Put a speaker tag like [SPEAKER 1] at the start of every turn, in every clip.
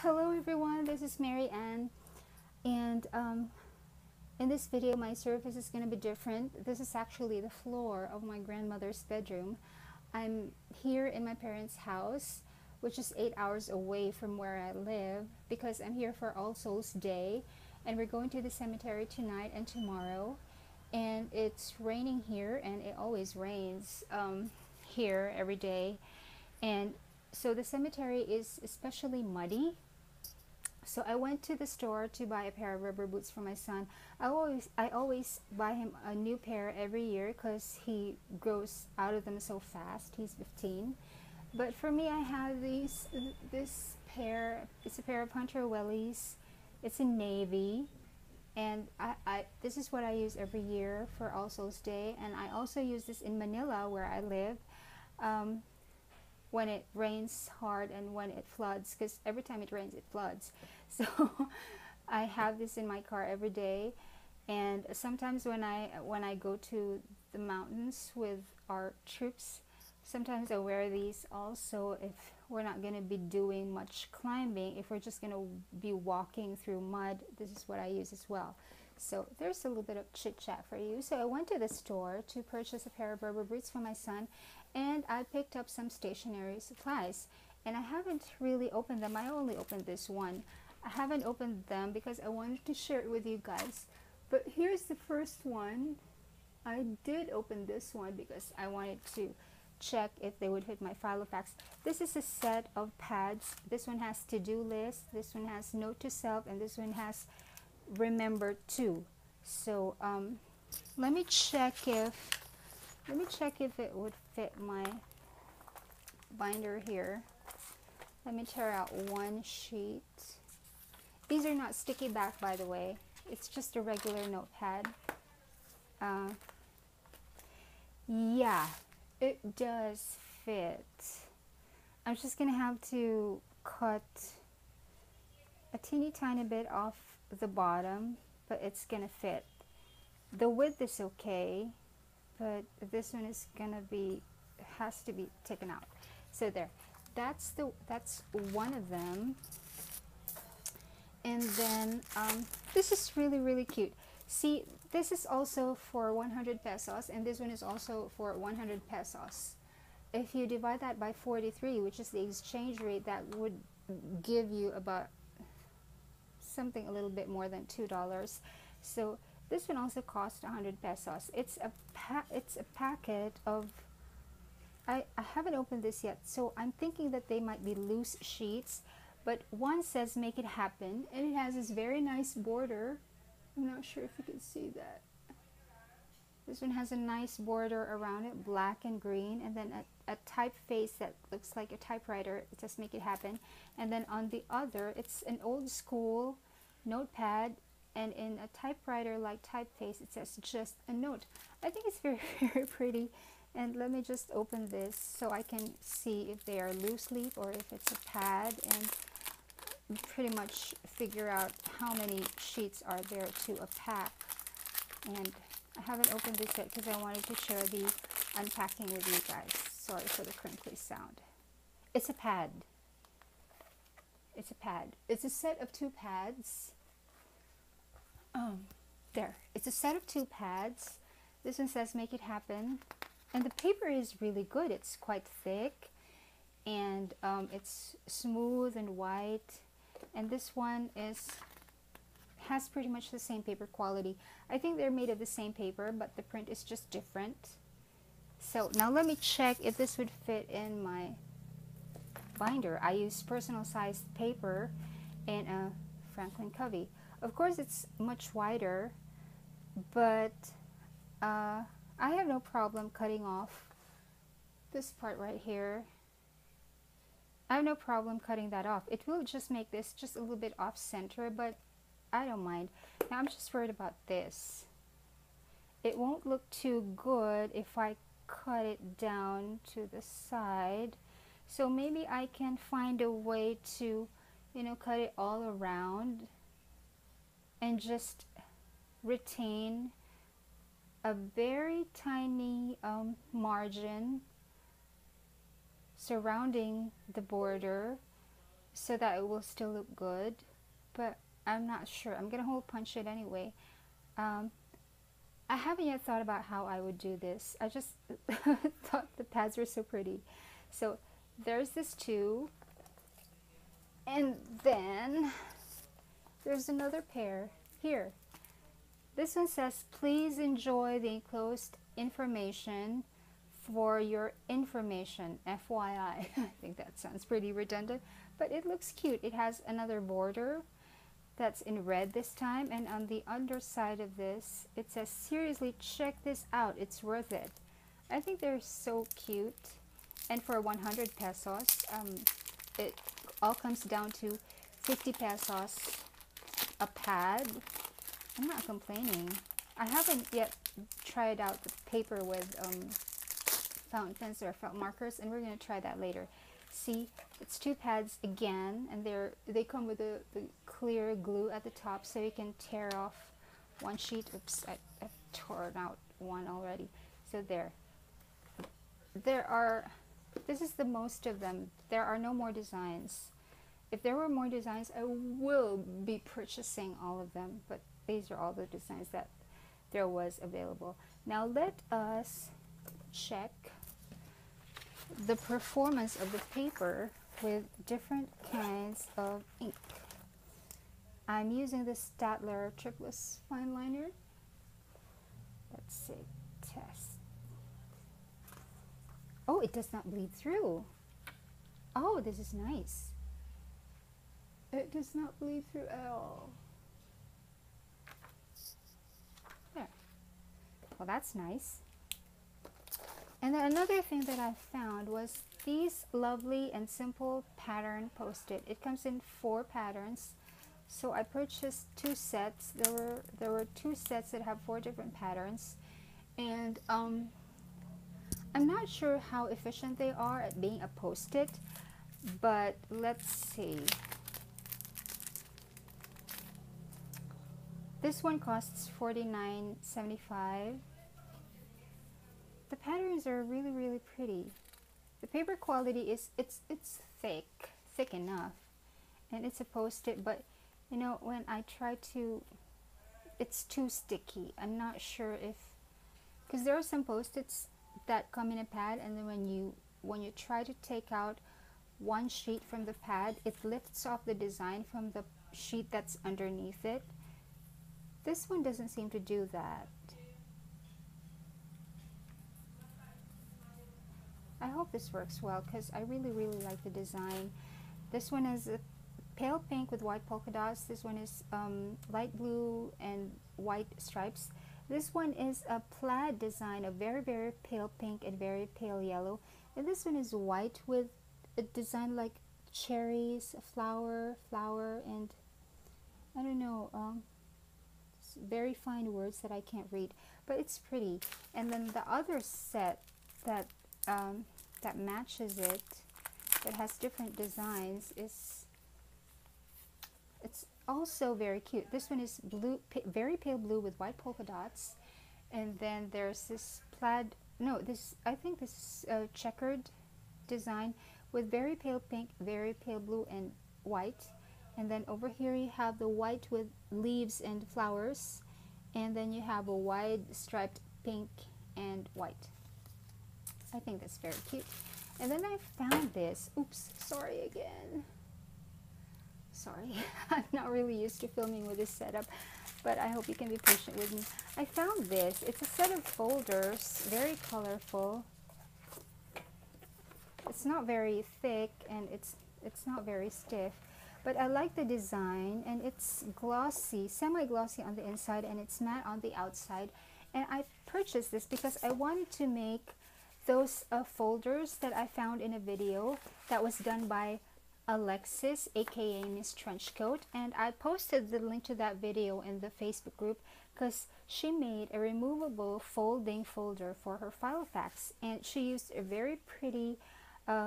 [SPEAKER 1] Hello everyone, this is Mary Ann, and in this video my surface is going to be different. This is actually the floor of my grandmother's bedroom. I'm here in my parents' house, which is 8 hours away from where I live, because I'm here for All Souls Day, and we're going to the cemetery tonight and tomorrow, and it's raining here, and it always rains here every day, and so the cemetery is especially muddy. So I went to the store to buy a pair of rubber boots for my son. I always buy him a new pair every year because he grows out of them so fast. He's 15. But for me, I have this pair. It's a pair of Hunter Wellies. It's in navy, and this is what I use every year for All Souls Day. And I also use this in Manila, where I live. When it rains hard and when it floods, because every time it rains it floods, so I have this in my car every day. And sometimes when I go to the mountains with our troops, sometimes I wear these also if we're not going to be doing much climbing. If we're just going to be walking through mud, this is what I use as well. So there's a little bit of chit chat for you. So I went to the store to purchase a pair of rubber boots for my son, and I picked up some stationery supplies, and I haven't really opened them. I only opened this one. I haven't opened them because I wanted to share it with you guys. But here's the first one. I did open this one because I wanted to check if they would fit my Filofax. This is a set of pads. This one has to-do list, this one has note to self, and this one has remember to. So let me check if it would fit my binder here. Let me tear out one sheet. These are not sticky back, by the way. It's just a regular notepad. Yeah, it does fit. I'm just gonna have to cut a teeny tiny bit off the bottom, but it's gonna fit. The width is okay, but this one is gonna be, has to be taken out. So there, that's one of them. And then this is really cute. See, this is also for 100 pesos, and this one is also for 100 pesos. If you divide that by 43, which is the exchange rate, that would give you about something a little bit more than $2. So this one also costs 100 pesos. It's a packet of, I haven't opened this yet, so I'm thinking that they might be loose sheets, but one says make it happen, and it has this very nice border. I'm not sure if you can see that. This one has a nice border around it, black and green, and then a typeface that looks like a typewriter. It says make it happen. And then on the other, it's an old school notepad, and in a typewriter like typeface it says just a note. I think it's very pretty. And let me just open this so I can see if they are loose leaf or if it's a pad, and pretty much figure out how many sheets are there to a pack. And I haven't opened this yet because I wanted to share the unpacking with you guys. Sorry for the crinkly sound. It's a pad. It's a pad. It's a set of 2 pads. There. It's a set of 2 pads. This one says make it happen. And the paper is really good. It's quite thick, and it's smooth and white. And this one has pretty much the same paper quality. I think they're made of the same paper, but the print is just different. So now let me check if this would fit in my binder. I use personal sized paper in a Franklin Covey. Of course it's much wider, but I have no problem cutting off this part right here. I have no problem cutting that off. It will just make this just a little bit off center, but I don't mind. Now I'm just worried about this. It won't look too good if I cut it down to the side. So maybe I can find a way to, cut it all around and just retain a very tiny margin surrounding the border, so that it will still look good, but I'm not sure. I'm gonna hole punch it anyway. um, I haven't yet thought about how I would do this. I just thought the pads were so pretty. So there's this too, and then there's another pair here. This one says, please enjoy the enclosed information for your information, FYI. I think that sounds pretty redundant, but it looks cute. It has another border that's in red this time, and on the underside of this it says, seriously, check this out, it's worth it. I think they're so cute, and for 100 pesos, it all comes down to 50 pesos a pad. I'm not complaining. I haven't yet tried out the paper with fountain pens or felt markers, and we're going to try that later. See, it's 2 pads again, and they come with the clear glue at the top, so you can tear off one sheet. Oops, I've torn out one already. So there are, this is the most of them. There are no more designs. If there were more designs, I will be purchasing all of them, but these are all the designs that there was available. Now let us check the performance of the paper with different kinds of ink. I'm using the Staedtler Triplus fine liner. Let's see, test. Oh, it does not bleed through. Oh, this is nice. It does not bleed through at all. There. Well, that's nice. And then another thing that I found was these lovely and simple pattern post-it. It comes in 4 patterns. So I purchased 2 sets. There were 2 sets that have 4 different patterns. And I'm not sure how efficient they are at being a post-it, but let's see. This one costs $49.75. The patterns are really, really pretty. The paper quality is, it's thick enough, and it's a post-it, but you know, when I try to, it's too sticky. I'm not sure if, because there are some post-its that come in a pad, and then when you try to take out one sheet from the pad, it lifts off the design from the sheet that's underneath it. This one doesn't seem to do that. I hope this works well, because I really, really like the design. This one is a pale pink with white polka dots. This one is light blue and white stripes. This one is a plaid design of very, very pale pink and very pale yellow. And this one is white with a design like cherries, a flower, and I don't know, very fine words that I can't read, but it's pretty. And then the other set that that matches it, that has different designs, is, it's also very cute. This one is blue, very pale blue with white polka dots, and then there's this plaid, no, this, I think this is a checkered design with very pale pink, very pale blue, and white. And then over here you have the white with leaves and flowers, and then you have a wide striped pink and white. I think that's very cute. And then I found this. Oops, sorry again. Sorry, I'm not really used to filming with this setup, but I hope you can be patient with me. I found this. It's a set of folders, very colorful. It's not very thick, and it's not very stiff, but I like the design, and it's glossy, semi-glossy on the inside, and it's matte on the outside. And I purchased this because I wanted to make those folders that I found in a video that was done by Alexis, aka Miss Trenchcoat, and I posted the link to that video in the Facebook group because she made a removable folding folder for her Filofax, and she used a very pretty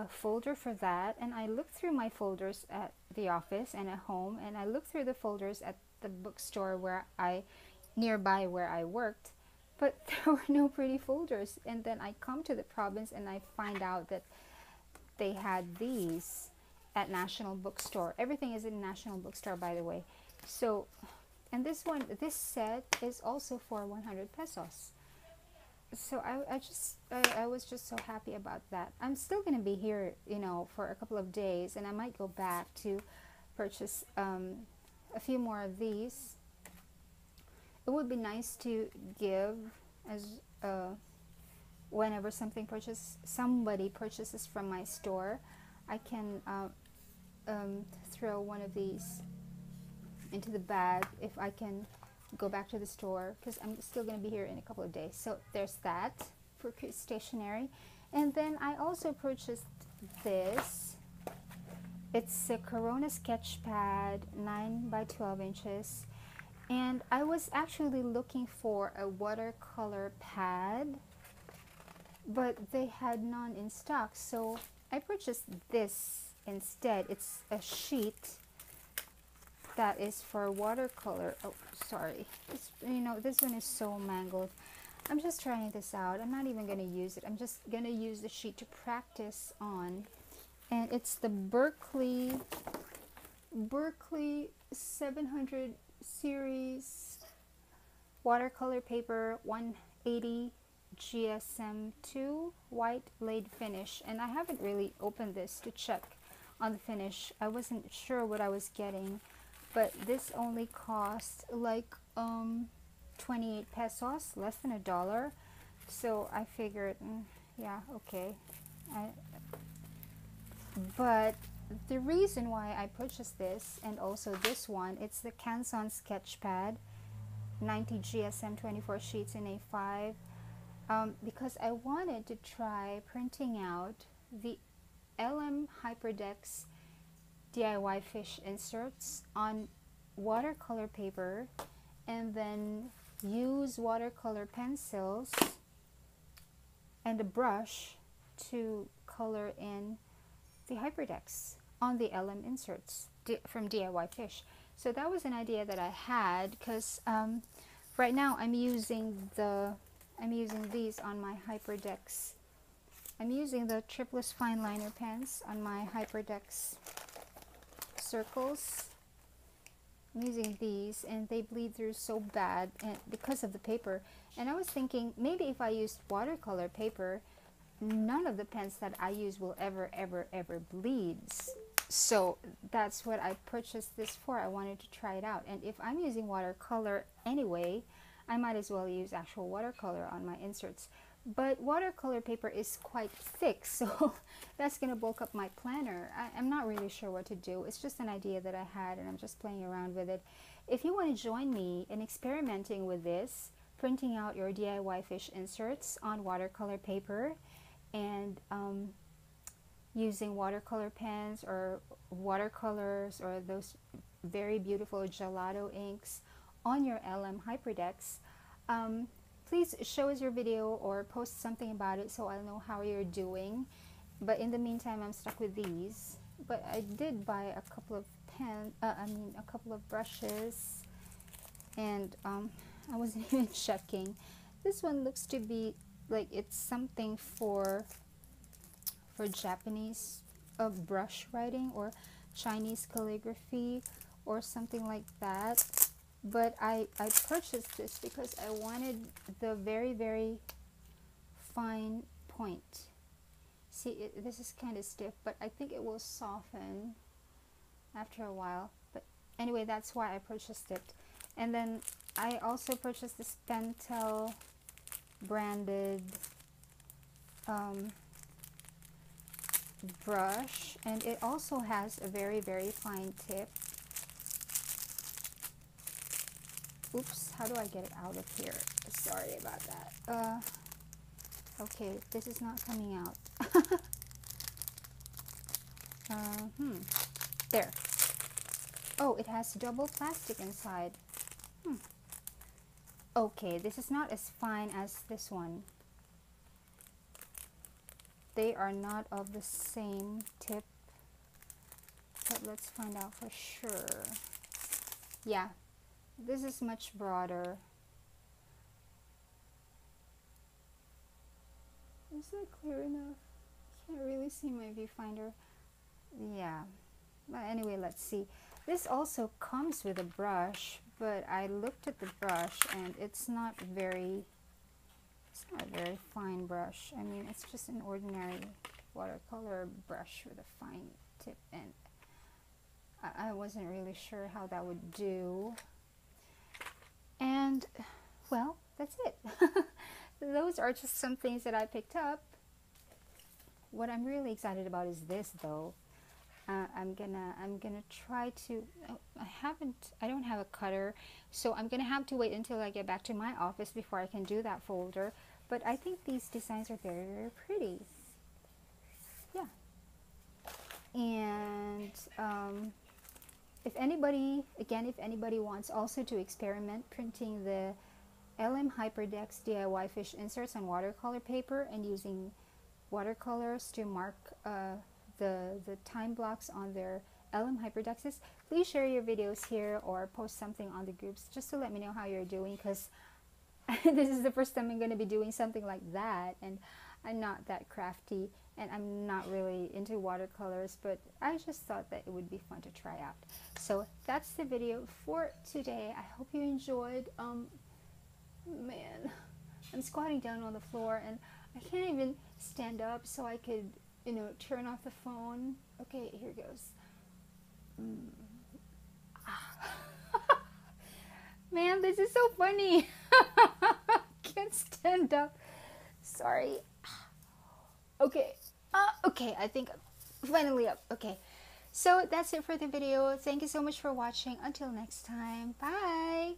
[SPEAKER 1] folder for that. And I looked through my folders at the office and at home, and I looked through the folders at the bookstore nearby where I worked, but there were no pretty folders. And then I come to the province and I find out that they had these, at National Bookstore. Everything is in National Bookstore, by the way. So, and this set is also for 100 pesos. So I was just so happy about that. I'm still gonna be here, you know, for a couple of days, and I might go back to purchase a few more of these. It would be nice to give as whenever somebody purchases from my store, I can throw one of these into the bag if I can go back to the store, because I'm still going to be here in a couple of days. So there's that for stationery. And then I also purchased this. It's a Corona sketch pad, 9 by 12 inches. And I was actually looking for a watercolor pad, but they had none in stock, so I purchased this instead. It's a sheet that is for watercolor. Oh, sorry. This one is so mangled. I'm just trying this out. I'm not even going to use it. I'm just going to use the sheet to practice on. And it's the Berkeley 700 series watercolor paper, 180 GSM2 white laid finish. And I haven't really opened this to check on the finish. I wasn't sure what I was getting, but this only cost like 28 pesos, less than $1. So I figured, yeah, okay. But the reason why I purchased this, and also this one, it's the Canson sketch pad, 90 GSM 24 sheets in A5, because I wanted to try printing out the LM Hyperdex DIY fish inserts on watercolor paper, and then use watercolor pencils and a brush to color in the Hyperdex on the LM inserts from DIY Fish. So that was an idea that I had, because right now I'm using these on my Hyperdex. I'm using the Triplus fine liner pens on my Hyperdex circles. I'm using these, and they bleed through so bad, and because of the paper. And I was thinking, maybe if I used watercolor paper, none of the pens that I use will ever bleed. So that's what I purchased this for. I wanted to try it out, and if I'm using watercolor anyway, I might as well use actual watercolor on my inserts. But watercolor paper is quite thick, so that's going to bulk up my planner. I'm not really sure what to do. It's just an idea that I had, and I'm just playing around with it. If you want to join me in experimenting with this, printing out your DIY fish inserts on watercolor paper, and using watercolor pens or watercolors or those very beautiful gelato inks on your LM Hyperdex, please show us your video or post something about it so I'll know how you're doing. But in the meantime, I'm stuck with these. But I did buy a couple of a couple of brushes, and I wasn't even checking. This one looks to be like it's something for Japanese brush writing or Chinese calligraphy or something like that. But I purchased this because I wanted the very fine point. See, this is kind of stiff, but I think it will soften after a while. But anyway, that's why I purchased it. And then I also purchased this Pentel branded brush, and it also has a very fine tip. Oops, how do I get it out of here? Sorry about that. Okay, this is not coming out. There. Oh, it has double plastic inside. Okay, this is not as fine as this one. They are not of the same tip, but let's find out for sure. Yeah, this is much broader. Is that clear enough? Can't really see my viewfinder. Yeah, But anyway, let's see. This also comes with a brush, but I looked at the brush and it's not a very fine brush. I mean, it's just an ordinary watercolor brush with a fine tip, and I wasn't really sure how that would do. And well, that's it. Those are just some things that I picked up. What I'm really excited about is this, though. I'm gonna try to. I don't have a cutter, so I'm gonna have to wait until I get back to my office before I can do that folder. But I think these designs are very, very pretty. Yeah. And if anybody wants also to experiment printing the LM Hyperdex DIY fish inserts on watercolor paper and using watercolors to mark the time blocks on their LM Hyperdexes, please share your videos here or post something on the groups just to let me know how you're doing, because this is the first time I'm going to be doing something like that, and I'm not that crafty and I'm not really into watercolors, but I just thought that it would be fun to try out. So that's the video for today. I hope you enjoyed. Man, I'm squatting down on the floor and I can't even stand up so I could, turn off the phone. Okay, here goes. Man, this is so funny. Can't stand up. Sorry. Okay. Okay, I think I'm finally up. Okay. So that's it for the video. Thank you so much for watching. Until next time. Bye.